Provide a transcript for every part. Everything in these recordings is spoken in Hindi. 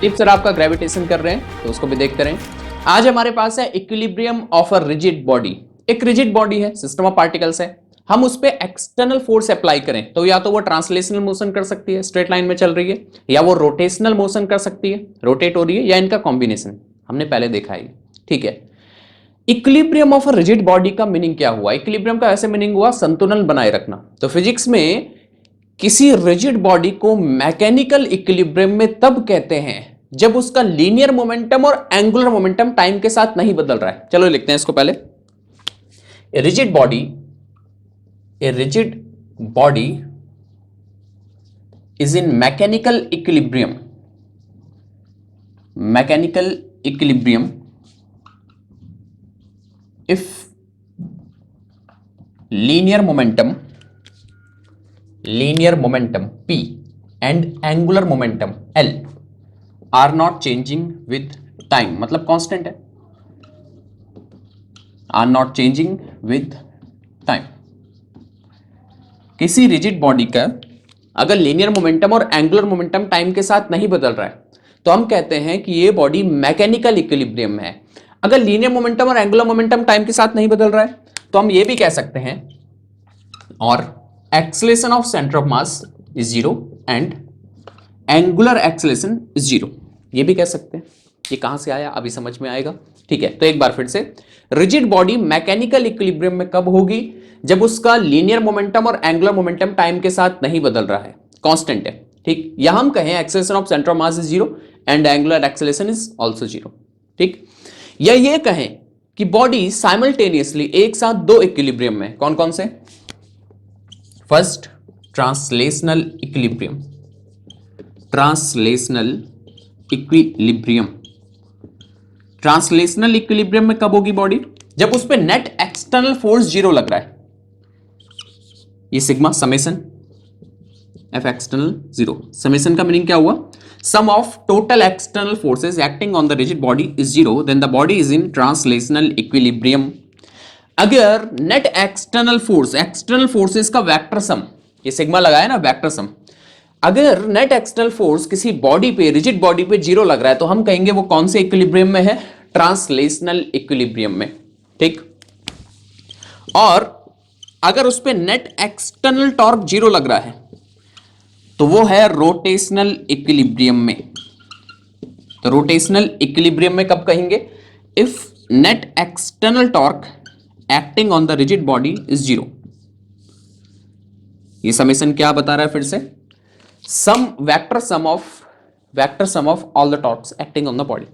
टिप सर आपका ग्रेविटेशन कर रहे हैं तो उसको भी देखते रहें। आज हमारे पास है equilibrium of a rigid body. एक रिजिड बॉडी है, सिस्टम ऑफ पार्टिकल्स है, हम उस पर एक्सटर्नल फोर्स अप्लाई करें तो या तो वो ट्रांसलेशनल मोशन कर सकती है, स्ट्रेट लाइन में चल रही है, या वो रोटेशनल मोशन कर सकती है, रोटेट हो रही है, या इनका कॉम्बिनेशन हमने पहले देखा है। ठीक है, equilibrium of a rigid body का मीनिंग क्या हुआ? इक्विलिब्रियम का ऐसे मीनिंग हुआ संतुलन बनाए रखना। तो फिजिक्स में किसी रिजिड बॉडी को मैकेनिकल इक्विलिब्रियम में तब कहते हैं जब उसका लीनियर मोमेंटम और एंगुलर मोमेंटम टाइम के साथ नहीं बदल रहा है। चलो लिखते हैं इसको पहले। A rigid body is in mechanical equilibrium if linear momentum P and angular momentum L are not changing with time, मतलब कांस्टेंट है, are not changing with time। किसी रिजिड बॉडी का अगर लीनियर मोमेंटम और एंगुलर मोमेंटम टाइम के साथ नहीं बदल रहा है तो हम कहते हैं कि ये बॉडी मैकेनिकल इक्विलिब्रियम है। अगर लीनियर मोमेंटम और एंगुलर मोमेंटम टाइम के साथ नहीं बदल रहा है तो हम ये भी कह सकते हैं और acceleration of centre of mass is zero and angular acceleration is zero, ये भी कह सकते हैं। ये कहां से आया अभी समझ में आएगा। ठीक है, तो एक बार फिर से, रिजिड बॉडी मैकेनिकल इक्विलिब्रियम में कब होगी? जब उसका लीनियर मोमेंटम और एंगुलर मोमेंटम टाइम के साथ नहीं बदल रहा है, कांस्टेंट है। ठीक, या हम कहें acceleration of centre of mass is zero and angular acceleration is also zero. ठीक, या ये कहें कि बॉडी साइमल्टेनियसली एक साथ दो इक्विलिब्रियम में, कौन कौन से? फर्स्ट ट्रांसलेशनल इक्विलिब्रियम में कब होगी बॉडी? जब उस पे नेट एक्सटर्नल फोर्स जीरो लग रहा है। ये sigma summation F external zero, summation का मीनिंग क्या हुआ? Sum of total external forces acting on the rigid body is zero, then the body is in translational equilibrium. अगर नेट एक्सटर्नल फोर्सेस का वेक्टर सम, ये सिग्मा लगाया ना, वेक्टर सम, अगर नेट एक्सटर्नल फोर्स किसी बॉडी पे, रिजिड बॉडी पे जीरो लग रहा है तो हम कहेंगे वो कौन से इक्विलिब्रियम में है? ट्रांसलेशनल इक्विलिब्रियम में। ठीक, और अगर उस पे नेट एक्सटर्नल टॉर्क जीरो लग रहा है तो वो है रोटेशनल इक्विलिब्रियम में। तो रोटेशनल इक्विलिब्रियम में कब कहेंगे? If net external torque acting on the rigid body is zero. ये समेशन क्या बता रहा है फिर से? Vector sum of all the torques acting on the body.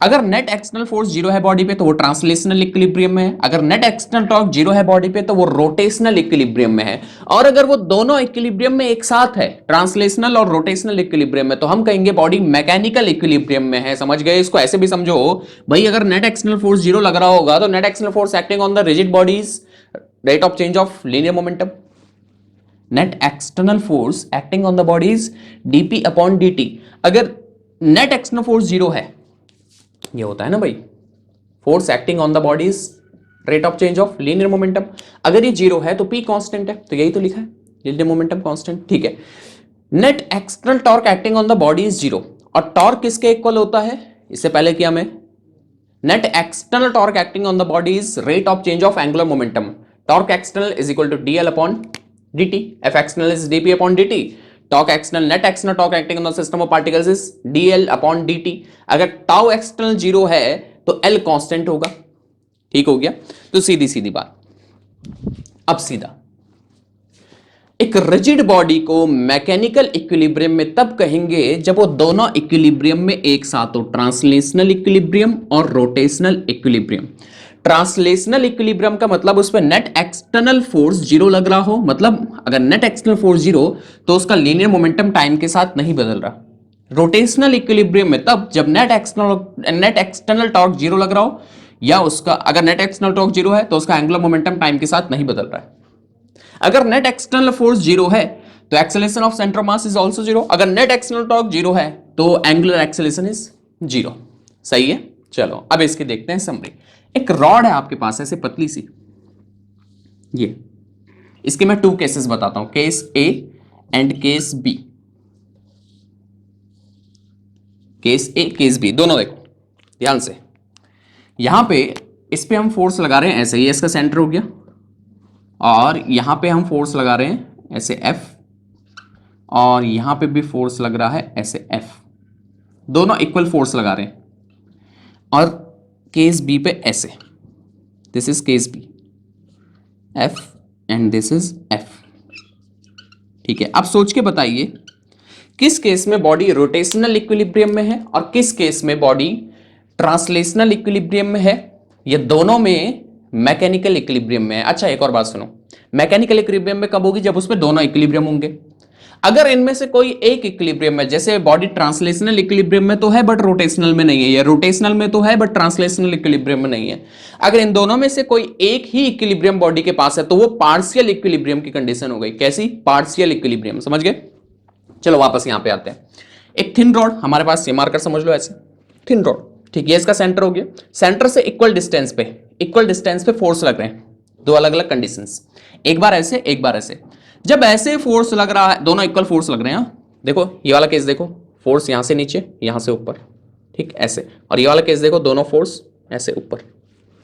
अगर नेट एक्सटर्नल फोर्स जीरो है बॉडी पे तो वो ट्रांसलेशनल इक्विलिब्रियम में है। अगर नेट एक्सटर्नल टॉर्क जीरो है बॉडी पे तो वो रोटेशनल इक्विलिब्रियम में है। और अगर वो दोनों इक्विलिब्रियम में एक साथ है, ट्रांसलेशनल और रोटेशनल इक्विलिब्रियम में, तो हम कहेंगे बॉडी मैकेनिकल इक्विलिब्रियम में है। समझ गए? इसको ऐसे भी समझो भाई, अगर नेट एक्सटर्नल फोर्स जीरो लग रहा होगा तो net external force acting on the rigid bodies rate of change of linear momentum. Net external force acting on the bodies dp upon dt। अगर नेट एक्सटर्नल फोर्स जीरो है, ये होता है ना भाई, force acting on the bodies rate of change of linear momentum, अगर ये जीरो है तो p कांस्टेंट है, तो यही तो लिखा है, लीनियर मोमेंटम कांस्टेंट। ठीक है, net external torque acting on the body is zero, और टॉर्क किसके इक्वल होता है? इससे पहले किया मैं, net external torque acting on the body is rate of change of angular momentum. Torque external is equal to dl upon dt, f external is dp upon dt, torque external, net external torque acting on the system of particles is dl upon dt। अगर टाउ एक्सटर्नल जीरो है तो l कांस्टेंट होगा। ठीक हो गया? तो सीधी सीधी बात। अब सीधा, एक रिजिड बॉडी को मैकेनिकल इक्विलिब्रियम में तब कहेंगे जब वो दोनों इक्विलिब्रियम में एक साथ हो, ट्रांसलेशनल इक्विलिब्रियम और रोटेशनल इक्विलिब्रियम। ट्रांसलेशनल इक्विलिब्रियम का मतलब उस पर नेट एक्सटर्नल फोर्स जीरो लग रहा हो, मतलब अगर नेट एक्सटर्नल फोर्स जीरो तो उसका लीनियर मोमेंटम टाइम के साथ नहीं बदल रहा। रोटेशनल इक्विलिब्रियम में तब जब नेट एक्सटर्नल टॉर्क जीरो लग रहा हो, या उसका अगर नेट एक्सटर्नल टॉर्क जीरो है तो उसका एंगुलर मोमेंटम टाइम के साथ नहीं बदल रहा है। अगर नेट एक्सटर्नल फोर्स जीरो है तो acceleration of centre of mass is also zero. अगर नेट एक्सटर्नल टॉर्क जीरो है तो एंगुलर एक्सेलरेशन इज जीरो। सही है? चलो अब इसकी देखते हैं समरी। एक रॉड है आपके पास ऐसे पतली सी, ये इसके मैं 2 केसेस बताता हूं, case A and case B. Case A case B दोनों देखो ध्यान से। यहां पे इस पे हम फोर्स लगा रहे हैं ऐसे, ये इसका सेंटर हो गया, और यहां पे हम फोर्स लगा रहे हैं ऐसे एफ, और यहां पे भी फोर्स लग रहा है ऐसे एफ, दोनों इक्वल फोर्स लगा रहे हैं। और केस बी पे ऐसे, this is case B F and this is F. ठीक है, अब सोच के बताइए किस केस में बॉडी रोटेशनल इक्विलिब्रियम में है और किस केस में बॉडी ट्रांसलेशनल इक्विलिब्रियम में है। ये दोनों में मैकेनिकल इक्विलिब्रियम में है। अच्छा एक और बात सुनो, मैकेनिकल इक्विलिब्रियम में कब होगी, जब उसमें दोनों इक्विलिब्रियम होंगे। अगर इनमें से कोई एक इक्विलिब्रियम में, जैसे बॉडी ट्रांसलेशनल इक्विलिब्रियम में तो है बट रोटेशनल में नहीं है, या रोटेशनल में तो है बट ट्रांसलेशनल इक्विलिब्रियम में नहीं है, अगर इन दोनों में से कोई एक ही इक्विलिब्रियम बॉडी के पास है तो वो पार्शियल इक्विलिब्रियम की कंडीशन हो गई। कैसी? Partial equilibrium. समझ गए? चलो वापस यहां पे आते हैं। एक थिन रॉड हमारे पास, ये मार्कर समझ लो ऐसे, थिन रॉड, ठीक है, इसका सेंटर हो गया। सेंटर से इक्वल डिस्टेंस पे फोर्स लग रहे हैं, दो अलग अलग कंडीशंस, एक बार ऐसे एक बार ऐसे। जब ऐसे फोर्स लग रहा है, दोनों इक्वल फोर्स लग रहे हैं, देखो ये वाला केस देखो, फोर्स यहां से नीचे यहां से ऊपर, ठीक ऐसे, और ये वाला केस देखो, दोनों फोर्स ऐसे ऊपर,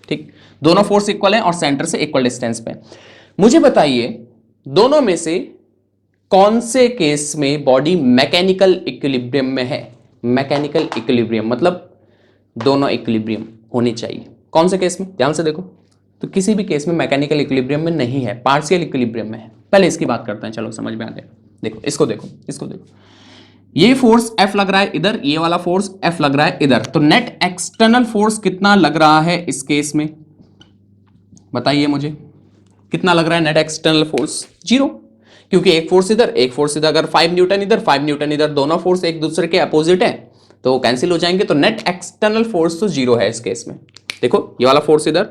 ठीक, दोनों फोर्स इक्वल है और सेंटर से इक्वल डिस्टेंस पे। मुझे बताइए दोनों में से कौन से केस में बॉडी मैकेनिकल इक्विलिब्रियम में है। मैकेनिकल इक्विलिब्रियम मतलब दोनों इक्विलिब्रियम होनी चाहिए। कौन से केस में? ध्यान से देखो, तो किसी भी केस में मैकेनिकल इक्विलिब्रियम में नहीं है, पार्शियल इक्विलिब्रियम में है। पहले इसकी बात करते हैं, चलो समझ में आ जाए। देखो इसको देखो, इसको देखो, ये फोर्स F लग रहा है इधर, ये वाला फोर्स F लग रहा है इधर, तो नेट एक्सटर्नल फोर्स कितना लग रहा है इस केस में? बताइए मुझे कितना लग रहा है नेट एक्सटर्नल फोर्स? 0, क्योंकि एक फोर्स इधर एक फोर्स इधर, अगर 5 न्यूटन इधर 5 न्यूटन इधर, दोनों फोर्स एक दूसरे के अपोजिट है तो कैंसिल हो जाएंगे, तो नेट एक्सटर्नल फोर्स तो 0 है इस केस में। देखो ये वाला फोर्स इधर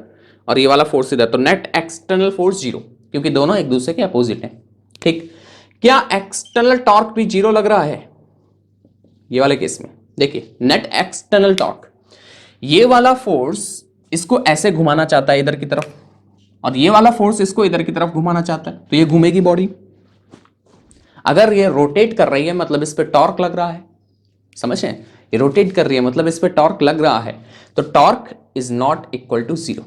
और ये वाला फोर्स इधर, तो नेट एक्सटर्नल फोर्स 0, क्योंकि दोनों एक दूसरे के अपोजिट हैं। ठीक, क्या एक्सटर्नल टॉर्क भी 0 लग रहा है ये वाले केस में? देखिए नेट एक्सटर्नल टॉर्क, ये वाला फोर्स इसको ऐसे घुमाना चाहता है इधर की तरफ, और ये वाला फोर्स इसको इधर की तरफ घुमाना चाहता है, तो ये घूमेगी बॉडी। अगर ये रोटेट कर रही है मतलब इस पे टॉर्क लग रहा है, समझे? ये रोटेट कर रही है मतलब इस पे टॉर्क लग रहा है, तो torque is not equal to 0।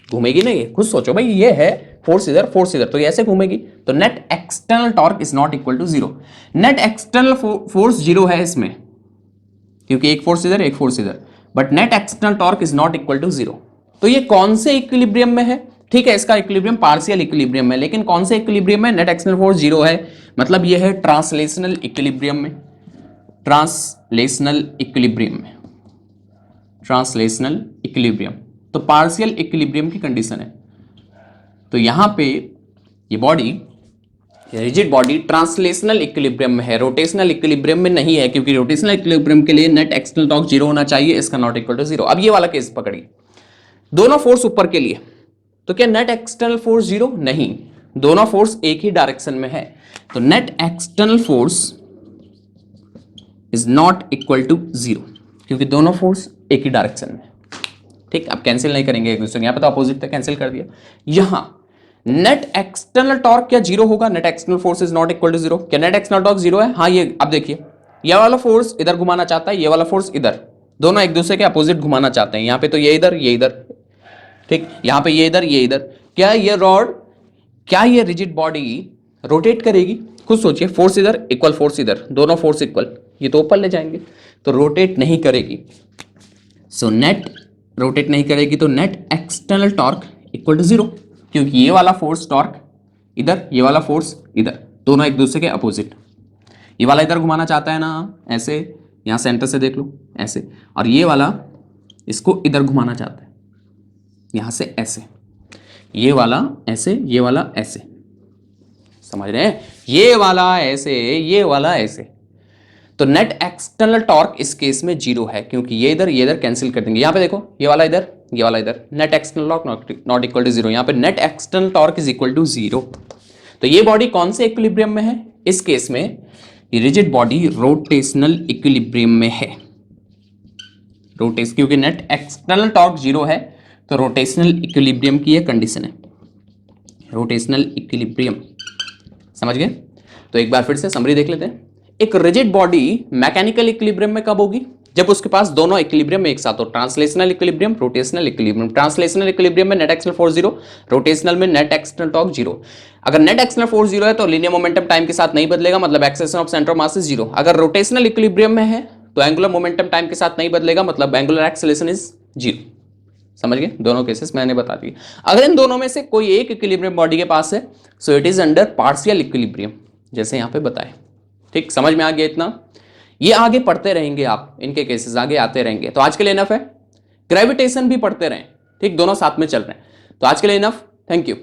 घूमेगी नहीं, ये खुद सोचो भाई, ये है फोर्स इधर, तो ये ऐसे घूमेगी, तो net external torque is not equal to 0। Net external force 0 है इसमें, क्योंकि एक फोर्स इधर, but net external torque is not equal to 0। तो ये कौन से इक्विलिब्रियम में है? ठीक है, इसका इक्विलिब्रियम पार्शियल इक्विलिब्रियम है, लेकिन कौन से इक्विलिब्रियम में? नेट एक्सटर्नल फोर्स 0 है, मतलब ये है ट्रांसलेशनल इक्विलिब्रियम में, ट्रांसलेशनल इक्विलिब्रियम, तो पार्शियल इक्विलिब्रियम की कंडीशन है। तो यहां पे ये body, rigid body translational equilibrium में है, रोटेशनल इक्विलिब्रियम में नहीं है, क्योंकि रोटेशनल इक्विलिब्रियम के लिए नेट एक्सटर्नल टॉर्क 0 होना चाहिए, इसका नॉट इक्वल टू 0। अब ये वाला केस पकड़िए, दोनों फोर्स ऊपर के लिए, तो क्या नेट एक्सटर्नल फोर्स 0? नहीं, दोनों फोर्स एक ही डायरेक्शन में है, तो net external force is not equal to 0, क्योंकि दोनों फोर्स एक ही डायरेक्शन में। ठीक, अब कैंसिल नहीं करेंगे एक दूसरे, यहां पे तो अपोजिट था, कैंसिल कर दिया। यहां नेट एक्सटर्नल टॉर्क क्या 0 होगा? Net external force is not equal to 0। क्या नेट एक्सटर्नल टॉर्क 0 है? हाँ, ये अब देखिए, ये वाला फोर्स इधर घुमाना चाहता है, ये वाला फोर्स इधर, दोनों एक दूसरे के अपोजिट घुमाना चाहते हैं। यहां पे तो ये इधर, ठीक, यहां पे ये इधर। क्या ये रॉड, क्या ये रिजिड बॉडी रोटेट करेगी? खुद सोचिए, फोर्स इधर इक्वल फोर्स इधर, दोनों फोर्स इक्वल, ये तो ऊपर ले जाएंगे, तो रोटेट नहीं करेगी। सो नेट रोटेट नहीं करेगी, तो net external torque equal to 0, क्योंकि ये वाला फोर्स टॉर्क इधर, ये वाला फोर्स इधर, दोनों एक दूसरे के अपोजिट। ये वाला इधर घुमाना चाहता है ना, ऐसे, यहां सेंटर से देख लो ऐसे, और ये वाला इसको इधर घुमाना चाहता है, यहां से ऐसे, ये वाला ऐसे, ये वाला ऐसे, समझ रहे हैं? ये वाला ऐसे, ये वाला ऐसे, तो नेट एक्सटर्नल टॉर्क इस केस में 0 है, क्योंकि ये इधर कैंसिल कर देंगे। यहां पे देखो, ये वाला इधर, ये वाला इधर, net external torque not equal to 0, यहां पे net external torque is equal to 0। तो ये बॉडी कौन से इक्विलिब्रियम में है? इस केस में रिजिड बॉडी रोटेशनल इक्विलिब्रियम में है, क्योंकि नेट एक्सटर्नल टॉर्क 0 है, तो रोटेशनल इक्विलिब्रियम की यह कंडीशन है, रोटेशनल इक्विलिब्रियम। समझ गए? तो एक बार फिर से समरी देख लेते हैं। एक रिजिड बॉडी मैकेनिकल इक्विलिब्रियम में कब होगी? जब उसके पास दोनों इक्विलिब्रियम में एक साथ हो, translational equilibrium, rotational equilibrium. Translational equilibrium में net external force zero, rotational में नेट एक्सटर्नल टॉर्क जीरो। अगर नेट एक्सटर्नल फोर्स जीरो है तो लीनियर मोमेंटम टाइम के साथ नहीं बदलेगा, मतलब acceleration of centre of mass is zero. अगर रोटेशनल इक्विलिब्रियम में है तो एंगुलर मोमेंटम टाइम के साथ नहीं बदलेगा, मतलब एंगुलर एक्सेलरेशन इज जीरो। समझ गए? दोनों केसेस मैंने बता दिए। अगर इन दोनों में से कोई एक इक्विलिब्रियम बॉडी के पास है so it is under partial equilibrium, जैसे यहां पे बताए। ठीक, समझ में आ गया इतना? ये आगे पढ़ते रहेंगे आप, इनके केसेस आगे आते रहेंगे। तो आज के लिए इनफ है। ग्रेविटेशन भी पढ़ते रहें, ठीक, दोनों साथ में चल रहे हैं। तो आज के लिए इनफ, थैंक यू।